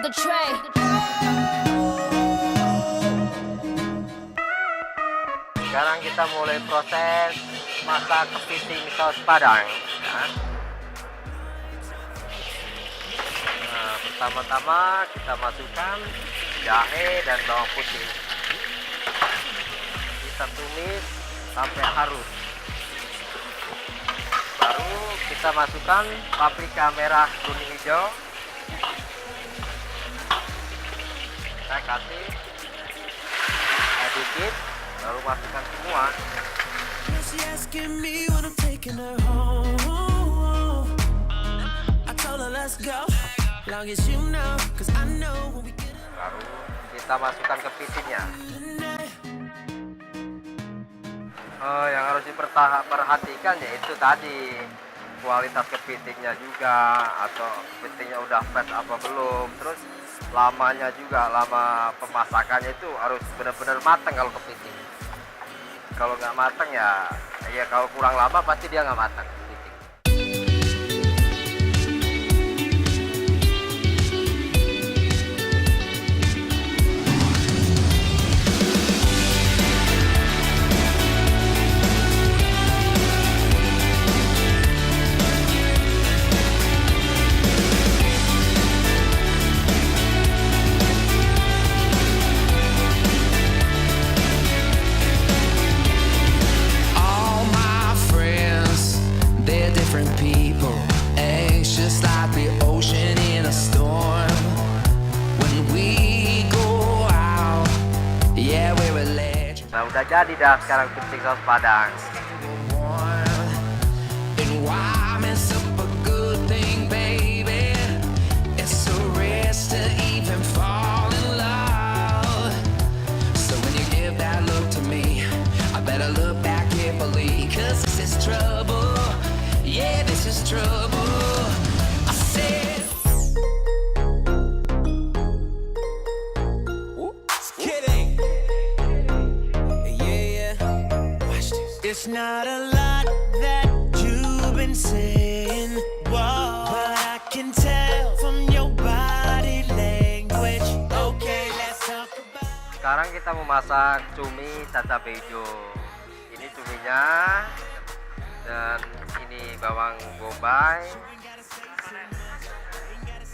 the tray. Sekarang kita mulai proses masak kepiting saus Padang. Ya. Nah, pertama-tama kita masukkan jahe dan bawang putih. Kita tumis sampai halus. Baru kita masukkan paprika merah, kuning, hijau. Kita kasih air dikit, baru masukkan semua. Baru kita masukkan kepitingnya. Yang harus diperhatikan yaitu tadi kualitas kepitingnya juga, atau kepitingnya udah fresh apa belum. Terus lamanya juga, lama pemasakannya itu harus benar-benar matang kalau kepiting. Kalau nggak matang ya kalau kurang lama pasti dia nggak matang kepiting. Nah, udah jadi dah sekarang kepiting saus Padang. It's not a lot that you've been saying, whoa, but I can tell from your body language. Okay, let's talk about. Sekarang kita mau masak cumi cacabe hijau. Ini cuminya, dan ini bawang bombay,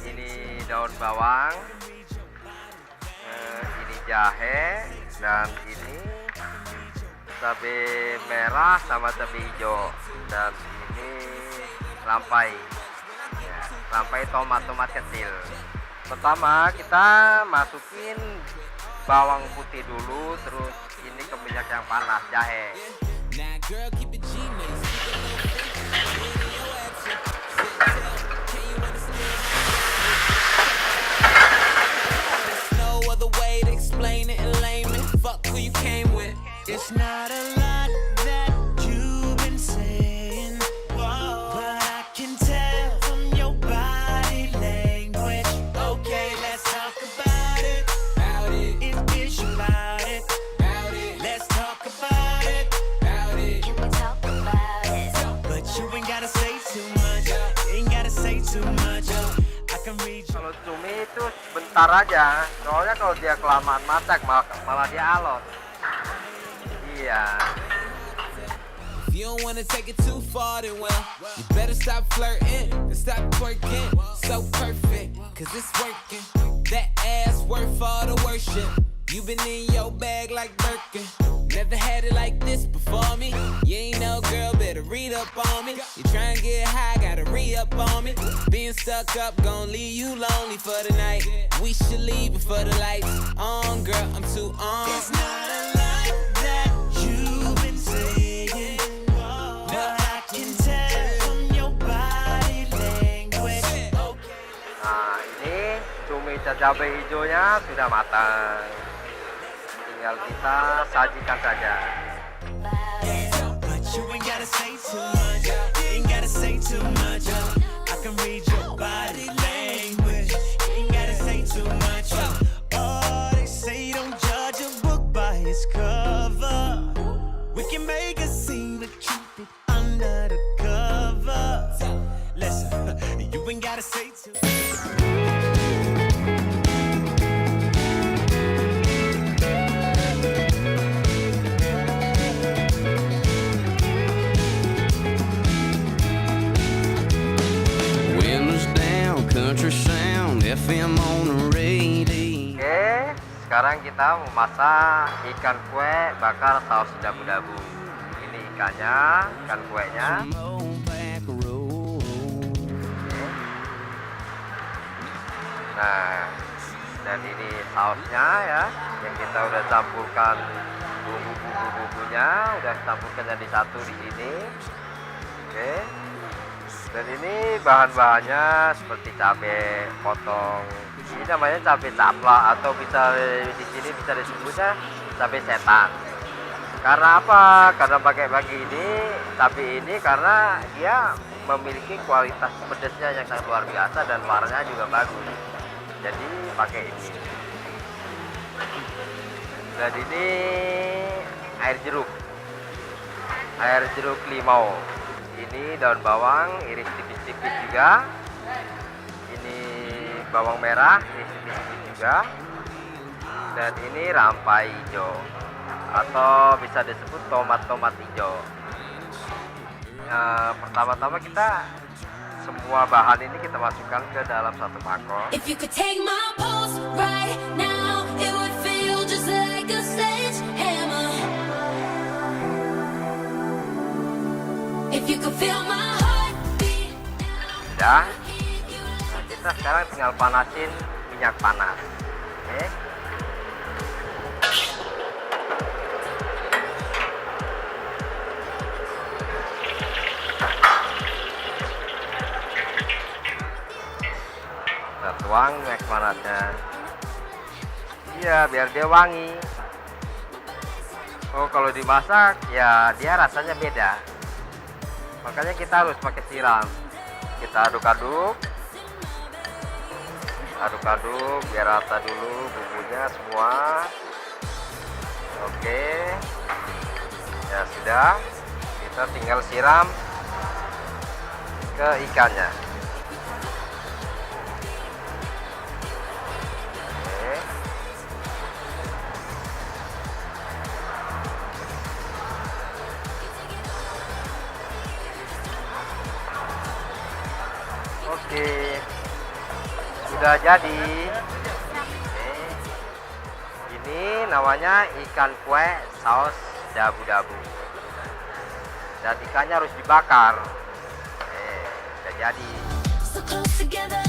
ini daun bawang, ini jahe, dan ini cabai merah sama cabai hijau, dan ini rampai, rampai tomat kecil. Pertama kita masukin bawang putih dulu, terus ini ke minyak yang panas, jahe. It's not a lot that you've been saying, whoa, but I can tell from your body language. Okay, let's talk about it. It's about it. Let's talk about it. Can we talk about it? But you ain't gotta say too much. Ain't gotta say too much. I can read you. Kalau cumi itu sebentar aja, soalnya kalau dia kelamaan masak malah dia alot. Iya. If you don't wanna take it too far, then well, you better stop flirting and stop twerking. So perfect, cause it's working. That ass worth all the worship. You been in your bag like Birkin. Never had it like this before me. You ain't no girl, better read up on me. You try and get high, gotta re-up on me. Being stuck up, gon' leave you lonely for the night. We should leave before the lights on, girl, I'm too on. It's not a lot that you've been saying, but I can tell from your body language. Nah, ini cumi cabai hijaunya sudah matang. Tinggal kita sajikan saja. But you ain't gotta say too much. You ain't gotta say too much. I can read your body language. You ain't gotta say too much. Oh, they say don't judge a book by its cover. We can make a scene, but keep it under the cover. Listen, you ain't gotta say too much. sekarang kita memasak ikan kue bakar saus dabu-dabu. Ini ikannya, ikan kuenya. Nah, dan ini sausnya ya, yang kita udah campurkan bumbu-bumbunya, udah campurkan jadi satu di sini. Oke. Dan ini bahan-bahannya seperti cabai potong. Ini namanya cabai caplak atau bisa di sini bisa disebutnya cabai setan. Karena apa? Karena pakai ini cabai ini karena dia memiliki kualitas pedasnya yang sangat luar biasa dan warnanya juga bagus. Jadi pakai ini. Dan ini air jeruk limau. Ini daun bawang iris tipis-tipis juga. Ini bawang merah iris tipis-tipis juga. Dan ini rampai hijau atau bisa disebut tomat hijau. Pertama-tama kita semua bahan ini kita masukkan ke dalam satu mangkok. If you could take my pulse right now, it would feel just like a sledgehammer. If you could feel my heartbeat Sudah. Nah, kita sekarang tinggal panasin minyak panas. Oke. Kita tuang minyak panasnya. Iya, biar dia wangi. Oh, kalau dimasak ya dia rasanya beda. Makanya kita harus pakai siram. Kita aduk-aduk biar rata dulu bumbunya semua. Oke, ya sudah, kita tinggal siram ke ikannya. Oke, sudah jadi. Ini namanya ikan kue saus dabu-dabu. Dan ikannya harus dibakar. Sudah jadi. so close together,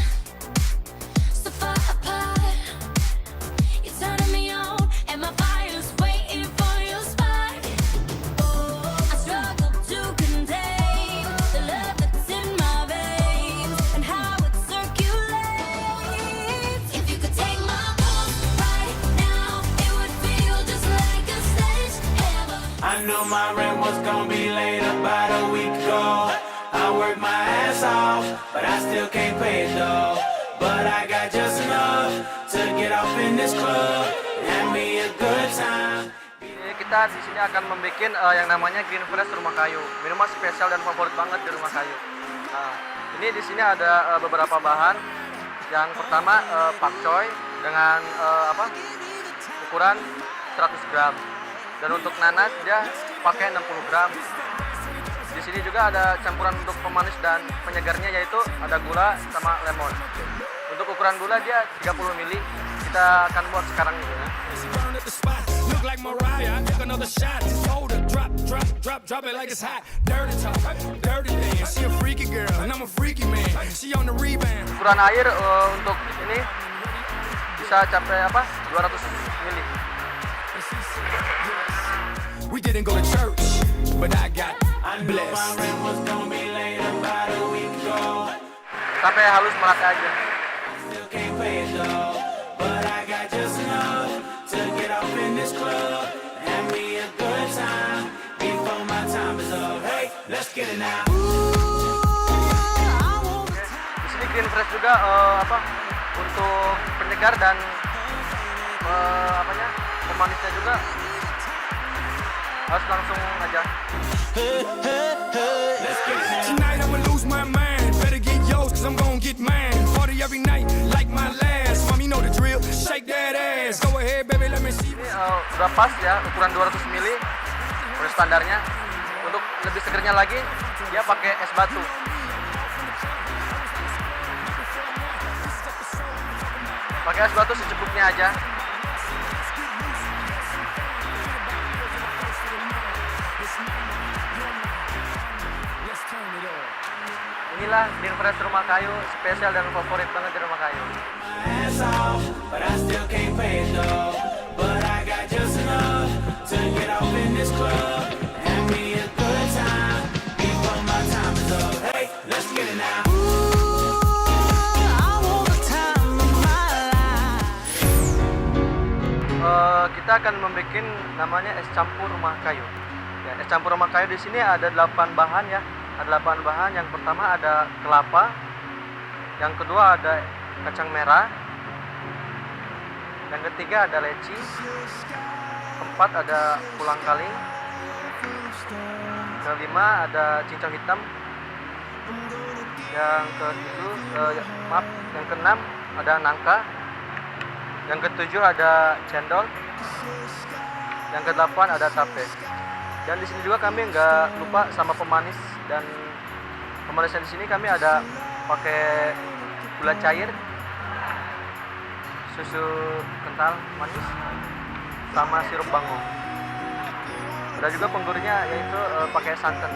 so far apart. You're turning me on, and my fire's waiting for your spark. I struggle to contain the love that's in my veins and how it circulates. If you could take my pulse right now, it would feel just like a sledgehammer. I knew my rent was gonna be late about a week ago. I worked my ass off, but I still can't pay it though. But I got just enough to get off in this club and have me a good time. Kita di sini akan membuat yang namanya Green Fresh rumah kayu, minuman spesial dan favorit banget di rumah kayu. Nah, ini di sini ada beberapa bahan. Yang pertama pakcoy dengan ukuran 100 gram, dan untuk nanas dia pakai 60 gram. Di sini juga ada campuran untuk pemanis dan penyegarnya, yaitu ada gula sama lemon. Untuk ukuran gula dia 30 ml. Kita akan buat sekarang ini. Burn at the spot, look like Mariah. I took another shot, just hold it, drop it like it's hot. Dirty talk, dirty dance. She a freaky girl, and I'm a freaky man. She on the rebound. Ukuran air untuk ini bisa capai 200 ml. We didn't go to church, but I got blessed. My rent was gonna be late about a week ago. Sampai halus merata aja. Still can't pay it though, but I got just enough to get off in this club and have me a good time before my time is up. Hey, let's get it now. Di sini Green Fresh juga untuk penyegar dan pemanisnya juga harus langsung aja. Tonight I'ma lose my mind. Better get yours, cause I'm gonna get mine. Party every night like my last. Mommy know the drill. Shake that ass. Go ahead, baby, let me see. Ini udah pas ya, ukuran 200 ml udah standarnya. Untuk lebih segernya lagi dia pakai es batu. Pakai es batu secukupnya aja. inilah Green Fresh Rumah Kayu, spesial dan favorit banget di Rumah Kayu. Ass off, but I still can't pay it though. But I got just enough to get off in this club. Have me a good time before my time is up. Hey, let's get it now. Kita akan membuat namanya es campur rumah kayu. Ya, es campur rumah kayu di sini ada 8 bahan ya. Ada 8 bahan. Yang pertama ada kelapa. Yang kedua ada kacang merah. Yang ketiga ada leci. Keempat ada pulang kaling. Kelima ada cincau hitam. Yang keenam ada nangka. Yang ketujuh ada cendol. Yang kedelapan ada tape. Dan di sini juga kami nggak lupa sama pemanis, dan pemanisnya di sini kami ada pakai gula cair, susu kental manis, sama sirup bango. Ada juga penggurnya yaitu pakai santan.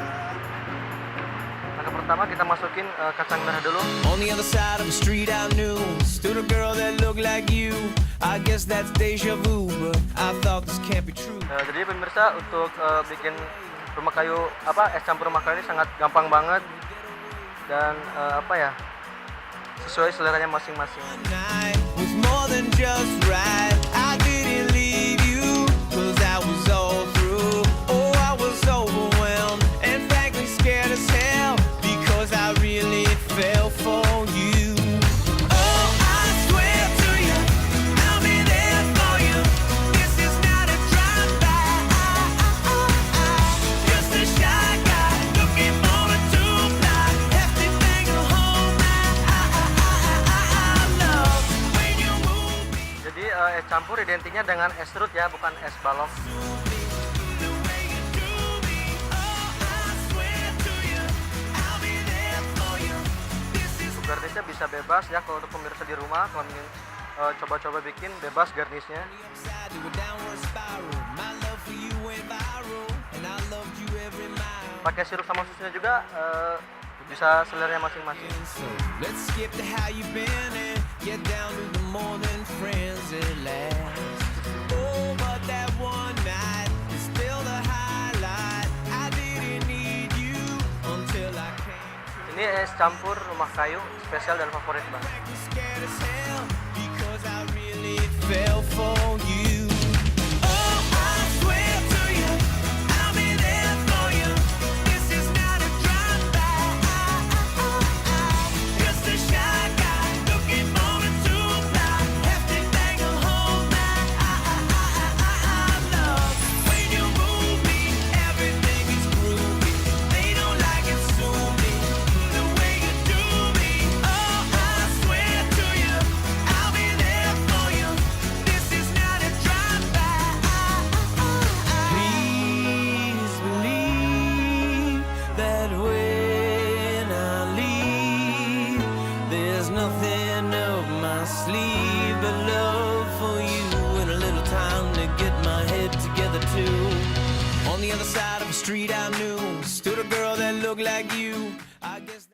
Langkah pertama kita masukin kacang merah dulu. On the other side of the street I knew stood a girl that looked like you. I guess that's deja vu, but I thought this can't be true. Jadi pemirsa, untuk bikin rumah kayu es campur rumah kayu ini sangat gampang banget, dan sesuai seleranya masing-masing. Night was more than just right. I didn't leave you 'cause I was all through. Oh, I was overwhelmed and frankly scared as hell because I really fell for you. Oh, I swear to you, I'll be there for you. This is not a drive-by. Just a shy guy looking for a two-fly. Hefty thing to hold my love when you move me. Jadi es campur identiknya dengan es serut ya, bukan es balok. The way you do me, oh, I swear to you, I'll be there for you. This is Garnisnya bisa bebas ya, kalau untuk pemirsa di rumah, kalau ingin coba-coba bikin, bebas garnisnya. upside to a downward spiral. My love for you went viral, and I loved you every mile. Pakai sirup sama susunya juga, bisa selernya masing-masing. So let's skip to how you been and get down to the more than friends at last. Oh, but that one night is still the highlight. I didn't need you until I came. Ini es campur rumah kayu, spesial dan favorit banget. Scared as hell because I really fell for you. Oh, I swear to you, I'll be there for you. This is not a drive-by. Just a shy guy looking for a two-fly. Hefty thing to hold my love. When you move me, everything is groovy. They don't like it, sue me. The way you do me, oh, I swear to you, I'll be there for you. This is not a drive-by. Please believe that when I leave, there's nothing up my sleeve but love for you and a little time to get my head together too. On the other side of the street I knew stood a girl that looked like you. I guess